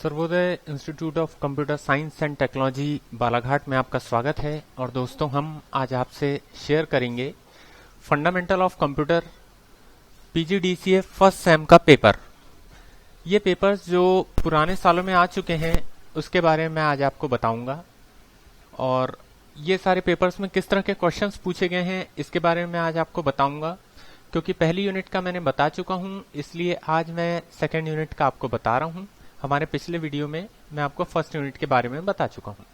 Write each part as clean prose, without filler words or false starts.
Sarvodaya institute of computer science and technology Balaghat में आपका स्वागत है। और दोस्तों, हम आज आपसे शेयर करेंगे fundamental of computer PGDCA first sem का पेपर। ये पेपर्स जो पुराने सालों में आ चुके हैं उसके बारे में आज आपको बताऊंगा, और ये सारे पेपर्स में किस तरह के क्वेश्चंस पूछे गए हैं इसके बारे में आज आपको बताऊंगा। क्योंकि पहली यूनिट का मैंने बता चुका हूं, इसलिए आज मैं सेकेंड यूनिट का आपको बता रहा हूं। हमारे पिछले वीडियो में मैं आपको फर्स्ट यूनिट के बारे में बता चुका हूं।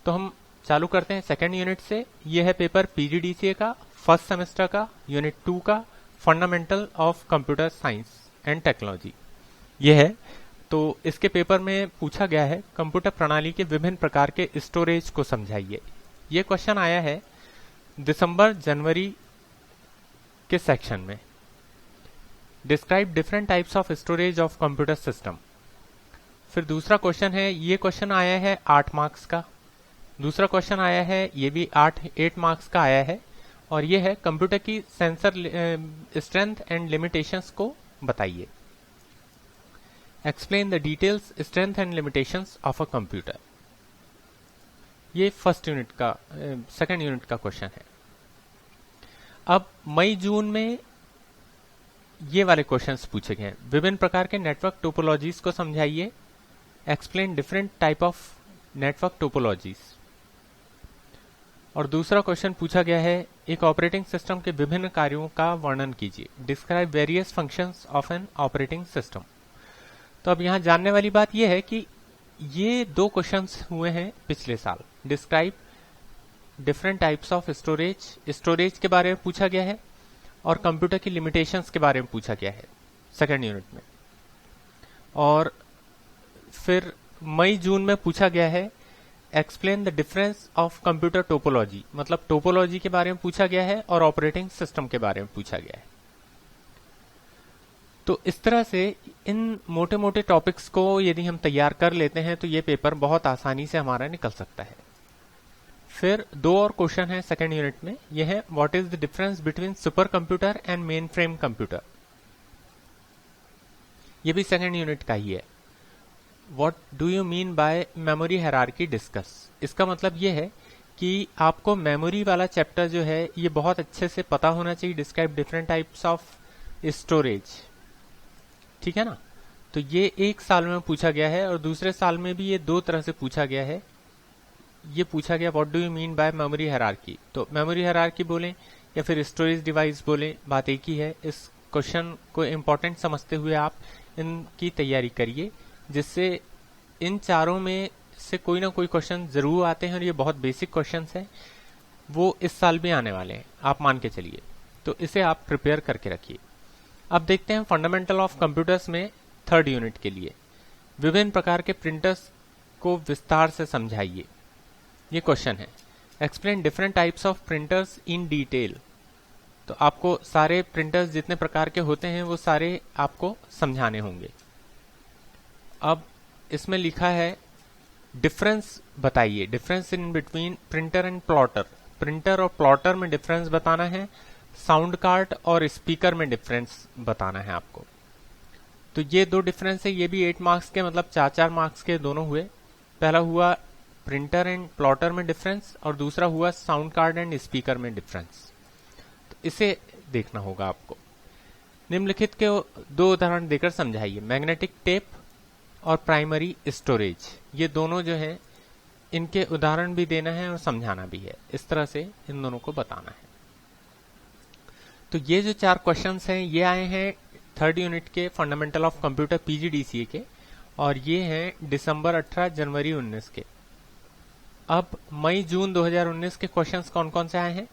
तो हम चालू करते हैं सेकेंड यूनिट से। यह है पेपर पीजीडीसीए का फर्स्ट सेमेस्टर का यूनिट 2 का fundamental of computer science and technology. यह है, तो इसके पेपर में पूछा गया है कंप्यूटर प्रणाली के विभिन्न प्रकार के स्टोरेज को समझाइए। यह क्वेश्चन आया है दिसंबर जनवरी के सेक्शन में। Describe different types of storage of computer system. फिर दूसरा क्वेश्चन है, ये क्वेश्चन आया है 8 मार्क्स का। दूसरा क्वेश्चन आया है, ये भी 8 मार्क्स का आया है, और ये है कंप्यूटर की सेंसर स्ट्रेंथ एंड लिमिटेशंस को बताइए। Explain the details strength and limitations of a computer. ये फर्स्ट यूनिट का सेकंड यूनिट का क्वेश्चन है। अब मई जून में ये वाले क्वेश्चंस पूछे गए हैं। विभिन्न प्रकार के नेटवर्क टोपोलॉजीज को समझाइए। Explain different type of network topologies. और दूसरा क्वेश्चन पूछा गया है, एक ऑपरेटिंग सिस्टम के विभिन्न कार्यों का वर्णन कीजिए। Describe various functions of an operating system. तो अब यहां जानने वाली बात यह है कि ये 2 क्वेश्चंस हुए हैं पिछले साल। Describe different types of storage के बारे में पूछा गया है, और कंप्यूटर की लिमिटेशंस के बारे में पूछा गया है सेकेंड यूनिट में। और फिर मई जून में पूछा गया है explain the difference of computer topology, मतलब टोपोलॉजी के बारे में पूछा गया है और ऑपरेटिंग सिस्टम के बारे में पूछा गया है। तो इस तरह से इन मोटे मोटे टॉपिक्स को यदि हम तैयार कर लेते हैं तो ये पेपर बहुत आसानी से हमारा निकल सकता है। फिर 2 और क्वेश्चन है सेकेंड यूनिट में। यह है what is the difference between super computer and main frame computer. यह भी सेकेंड यूनिट का ही है। What do you mean by memory hierarchy discuss. इसका मतलब यह है कि आपको मेमोरी वाला चैप्टर जो है ये बहुत अच्छे से पता होना चाहिए। Describe different types of storage, ठीक है ना। तो ये 1 साल में पूछा गया है, और दूसरे साल में भी ये 2 तरह से पूछा गया है। ये पूछा गया what do you mean by memory hierarchy, तो मेमोरी हायरार्की बोलें या फिर स्टोरेज डिवाइस बोलें, बात एक ही है। इस क्वेश्चन को इंपॉर्टेंट समझते हुए आप इनकी तैयारी करिए, जिससे इन चारों में से कोई ना कोई क्वेश्चन जरूर आते हैं, और ये बहुत बेसिक क्वेश्चंस हैं, वो इस साल भी आने वाले हैं, आप मान के चलिए। तो इसे आप प्रिपेयर करके रखिए। अब देखते हैं फंडामेंटल ऑफ कंप्यूटर्स में थर्ड यूनिट के लिए विभिन्न प्रकार के प्रिंटर्स को विस्तार से समझाइए। ये क्वेश्चन है, explain different types of printers in detail. तो आपको सारे प्रिंटर्स जितने प्रकार के होते हैं वो सारे आपको समझाने होंगे। अब इसमें लिखा है डिफरेंस बताइए, difference in between printer and plotter. Printer और प्लॉटर में डिफरेंस बताना है। साउंड कार्ड और स्पीकर में डिफरेंस बताना है आपको। तो ये 2 डिफरेंस है, ये भी 8 मार्क्स के, मतलब 4-4 मार्क्स के दोनों हुए। पहला हुआ प्रिंटर एंड प्लॉटर में डिफरेंस, और दूसरा हुआ साउंड कार्ड एंड स्पीकर में डिफरेंस। तो इसे देखना होगा आपको। निम्नलिखित के 2 उदाहरण देकर समझाइए। मैग्नेटिक टेप और प्राइमरी स्टोरेज, ये दोनों जो है इनके उदाहरण भी देना है और समझाना भी है। इस तरह से इन दोनों को बताना है। तो ये जो 4 क्वेश्चंस हैं ये आए हैं थर्ड यूनिट के फंडामेंटल ऑफ कंप्यूटर पीजीडीसीए के, और ये हैं दिसंबर 18 जनवरी 19 के। अब मई जून 2019 के क्वेश्चंस कौन कौन से आए हैं।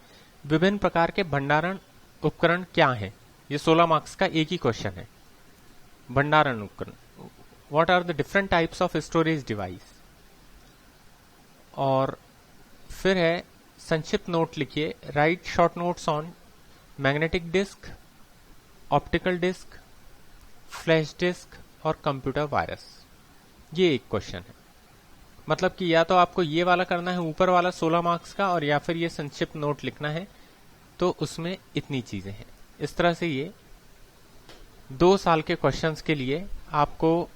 विभिन्न प्रकार के भंडारण उपकरण क्या हैं। ये 16 मार्क्स का एक ही क्वेश्चन है। भंडारण उपकरण, what are the different types of storage device. और फिर है संक्षिप्त नोट लिखिए। Write short notes on magnetic disk, optical disk, flash disk और कंप्यूटर वायरस। ये एक क्वेश्चन है। मतलब कि या तो आपको ये वाला करना है ऊपर वाला 16 मार्क्स का, और या फिर ये संक्षिप्त नोट लिखना है, तो उसमें इतनी चीजें हैं। इस तरह से ये 2 साल के क्वेश्चंस के लिए आपको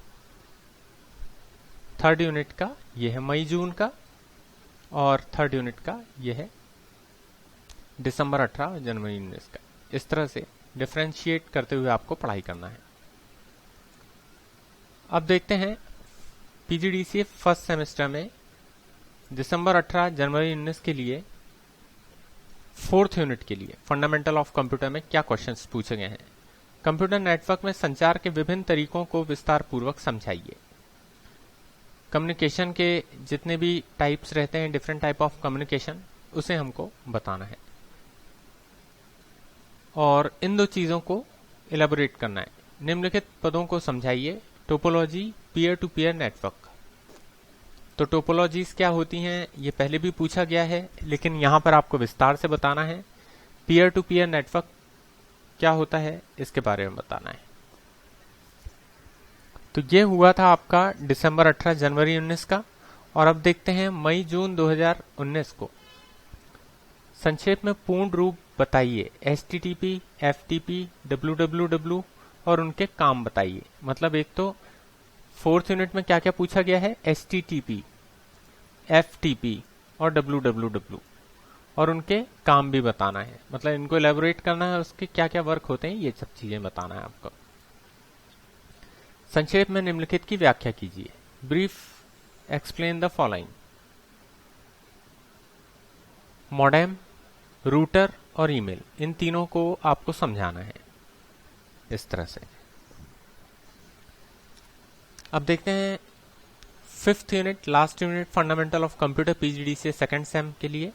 थर्ड यूनिट का ये है मई जून का, और थर्ड यूनिट का ये है दिसंबर 18 जनवरी 19 का। इस तरह से डिफरेंशिएट करते हुए आपको पढ़ाई करना है। अब देखते हैं पीजीडीसीए फर्स्ट सेमेस्टर में दिसंबर 18 जनवरी 19 के लिए फोर्थ यूनिट के लिए फंडामेंटल ऑफ कंप्यूटर में क्या क्वेश्चंस पूछे गए हैं। कंप्यूटर नेटवर्क में संचार के विभिन्न तरीकों को विस्तार पूर्वक समझाइए। कम्युनिकेशन के जितने भी टाइप्स रहते हैं, डिफरेंट टाइप ऑफ कम्युनिकेशन, उसे हमको बताना है और इन दो चीजों को इलेबोरेट करना है। निम्नलिखित पदों को समझाइए। Topology, peer to peer network. तो टोपोलॉजीज क्या होती हैं ये पहले भी पूछा गया है, लेकिन यहां पर आपको विस्तार से बताना है। पीयर टू पीयर नेटवर्क क्या होता है इसके बारे में बताना है। तो ये हुआ था आपका दिसंबर 18 जनवरी 19 का। और अब देखते हैं मई जून 2019 को। संक्षेप में पूर्ण रूप बताइए। HTTP, FTP, WWW और उनके काम बताइए। मतलब एक तो फोर्थ यूनिट में क्या क्या पूछा गया है, HTTP, FTP और WWW, और उनके काम भी बताना है। मतलब इनको इलेबोरेट करना है, उसके क्या क्या वर्क होते हैं ये सब चीजें बताना है आपको। संक्षेप में निम्नलिखित की व्याख्या कीजिए। Brief explain the following. Modem, router और ईमेल, इन तीनों को आपको समझाना है इस तरह से। अब देखते हैं fifth unit, last unit, fundamental of computer, PGDCA second same के लिए।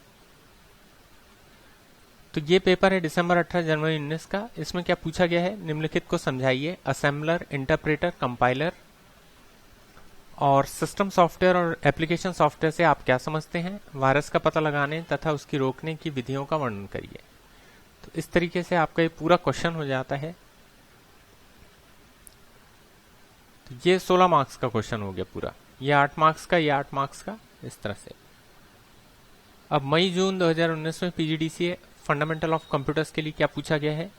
तो ये पेपर है दिसंबर 18 जनवरी 19 का। इसमें क्या पूछा गया है, निम्नलिखित को समझाइए। असेंबलर, इंटरप्रेटर, कंपाइलर और सिस्टम सॉफ्टवेयर और एप्लीकेशन सॉफ्टवेयर से आप क्या समझते हैं। वायरस का पता लगाने तथा उसकी रोकने की विधियों का वर्णन करिए। तो इस तरीके से आपका ये पूरा क्वेश्चन हो जाता है। तो ये 16 मार्क्स का क्वेश्चन हो गया पूरा। ये 8 मार्क्स का, ये 8 मार्क्स का, इस तरह से। अब मई जून 2019 में पीजीडीसीए फंडामेंटल ऑफ कंप्यूटर्स के लिए क्या पूछा गया है।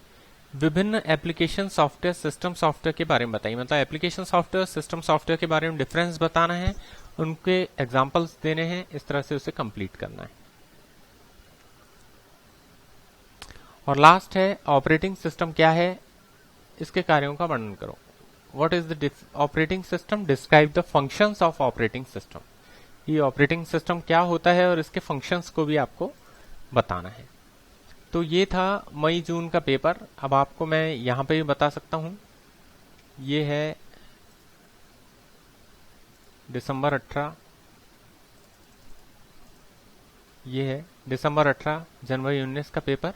विभिन्न एप्लीकेशन सॉफ्टवेयर, सिस्टम सॉफ्टवेयर के बारे में बताइए। मतलब एप्लीकेशन सॉफ्टवेयर, सिस्टम सॉफ्टवेयर के बारे में डिफरेंस बताना है, उनके एग्जांपल्स देने हैं, इस तरह से उसे कंप्लीट करना है। और लास्ट है ऑपरेटिंग सिस्टम क्या है, इसके कार्यों का वर्णन करो। What is the operating system, describe the functions of operating system. ये ऑपरेटिंग सिस्टम क्या होता है और इसके फंक्शंस को भी आपको बताना है। तो ये था मई जून का पेपर। अब आपको मैं यहां पे भी बता सकता हूं, ये है दिसंबर 18, ये है दिसंबर 18 जनवरी 19 का पेपर,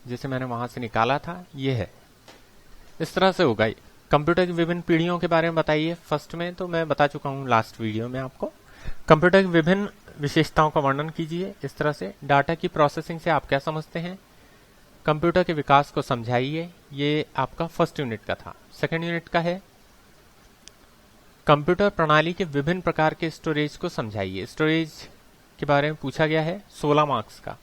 जिसे मैंने वहां से निकाला था। ये है, इस तरह से होगा। कंप्यूटर की विभिन्न पीढ़ियों के बारे में बताइए। फर्स्ट में तो मैं बता चुका हूं लास्ट वीडियो में आपको। कंप्यूटर की विभिन्न विशेषताओं का वर्णन कीजिए। इस तरह से डाटा की प्रोसेसिंग से आप क्या समझते हैं। कंप्यूटर के विकास को समझाइए। ये आपका फर्स्ट यूनिट का था। सेकंड यूनिट का है कंप्यूटर प्रणाली के विभिन्न प्रकार के स्टोरेज को समझाइए। स्टोरेज के बारे में पूछा गया है, 16 मार्क्स का।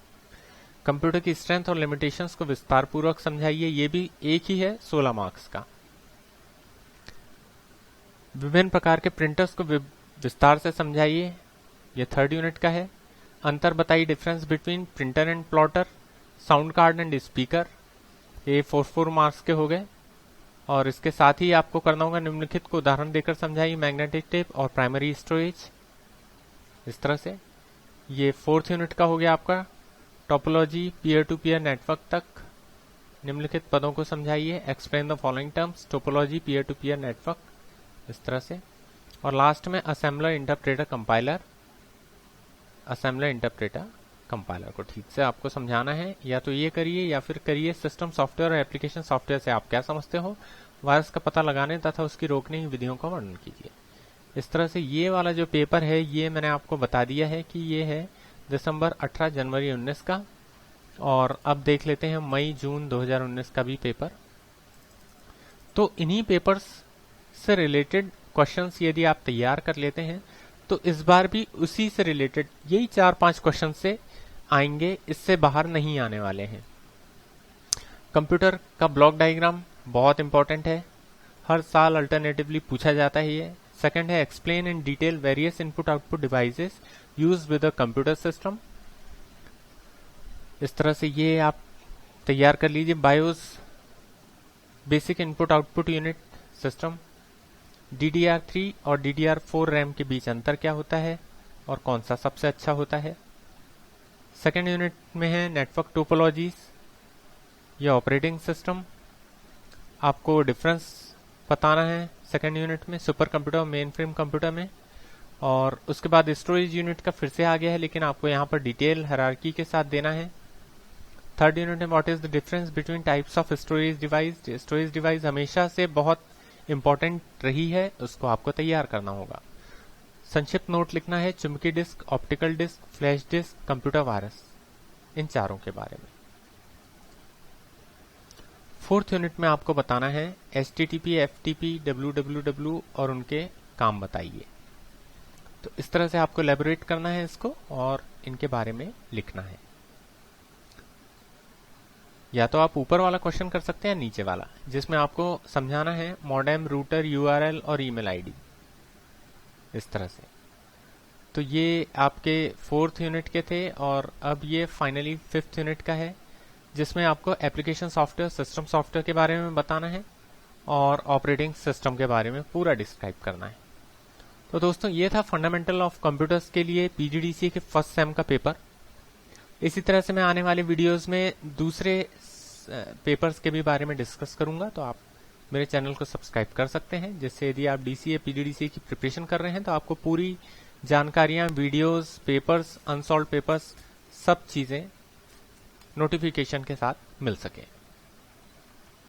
कंप्यूटर की स्ट्रेंथ और लिमिटेशंस को विस्तार पूर्वक समझाइए। ये भी एक ही है, 16 मार्क्स का। विभिन्न प्रकार के प्रिंटर्स को विस्तार से समझाइए। ये थर्ड यूनिट का है। अंतर बताइए, difference between printer and plotter, sound card and speaker. ये 4 मार्क्स के हो गए। और इसके साथ ही आपको करना होगा, निम्नलिखित को उदाहरण देकर समझाइए। मैग्नेटिक टेप और प्राइमरी स्टोरेज, इस तरह से। ये फोर्थ यूनिट का हो गया आपका। Topology, peer to peer network तक निम्नलिखित पदों को समझाइए। Explain the following terms, topology, peer to peer network, इस तरह से। और लास्ट में assembler, interpreter, compiler. Assembler, interpreter, compiler को ठीक से आपको समझाना है। या तो ये करिए या फिर करिए सिस्टम सॉफ्टवेयर और एप्लीकेशन सॉफ्टवेयर से आप क्या समझते हो। वायरस का पता लगाने तथा उसकी रोकने की विधियों का वर्णन कीजिए। इस तरह से ये वाला जो पेपर है, ये मैंने आपको बता दिया है कि ये है दिसंबर 18 जनवरी 19 का। और अब देख लेते हैं मई जून 2019 का भी पेपर। तो इन्हीं पेपर्स से रिलेटेड क्वेश्चंस यदि आप तैयार कर लेते हैं तो इस बार भी उसी से रिलेटेड यही 4-5 क्वेश्चन से आएंगे, इससे बाहर नहीं आने वाले हैं। कंप्यूटर का ब्लॉक डायग्राम बहुत इंपॉर्टेंट है। हर साल अल्टरनेटिवली पूछा जाता है ये। सेकंड है explain in detail various input output devices used with a computer system. इस तरह से ये आप तैयार कर लीजिए। BIOS basic input output unit system. DDR3 और DDR4 रैम के बीच अंतर क्या होता है और कौन सा सबसे अच्छा होता है। सेकेंड यूनिट में है नेटवर्क टोपोलॉजीज या ऑपरेटिंग सिस्टम। आपको डिफरेंस बताना है सेकेंड यूनिट में सुपर कंप्यूटर और मेन फ्रेम कंप्यूटर में। और उसके बाद स्टोरेज यूनिट का फिर से आ गया है, लेकिन आपको यहाँ पर डिटेल हायरार्की के साथ देना है। थर्ड यूनिट में what is the difference between types of storage device. Storage device हमेशा से बहुत इंपॉर्टेंट रही है, उसको आपको तैयार करना होगा। संक्षिप्त नोट लिखना है चुंबकीय disk, optical disk, flash disk, computer virus, इन चारों के बारे में। फोर्थ यूनिट में आपको बताना है HTTP, FTP, WWW और उनके काम बताइए। तो इस तरह से आपको एलैबोरेट करना है इसको और इनके बारे में लिखना है। या तो आप ऊपर वाला क्वेश्चन कर सकते हैं नीचे वाला, जिसमें आपको समझाना है मॉडेम, रूटर, URL और ईमेल आईडी, इस तरह से। तो ये आपके फोर्थ यूनिट के थे और अब ये फाइनली फिफ्थ यूनिट का है, जिसमें आपको एप्लीकेशन सॉफ्टवेयर, सिस्टम सॉफ्टवेयर के बारे में बताना है और ऑपरेटिंग सिस्टम के बारे में पूरा डिस्क्राइब करना है। तो दोस्तों ये था फंडामेंटल ऑफ कंप्यूटर्स के लिए PGDCA के फर्स्ट सेम का पेपर। इसी तरह से मैं आने वाले वीडियोस में दूसरे पेपर्स के भी बारे में डिस्कस करूंगा, तो आप मेरे चैनल को सब्सक्राइब कर सकते हैं, जिससे यदि आप DCA, PGDCA की प्रिपरेशन कर रहे हैं तो आपको पूरी जानकारियां, वीडियोस, पेपर्स, अनसॉल्व पेपर्स, सब चीजें नोटिफिकेशन के साथ मिल सके।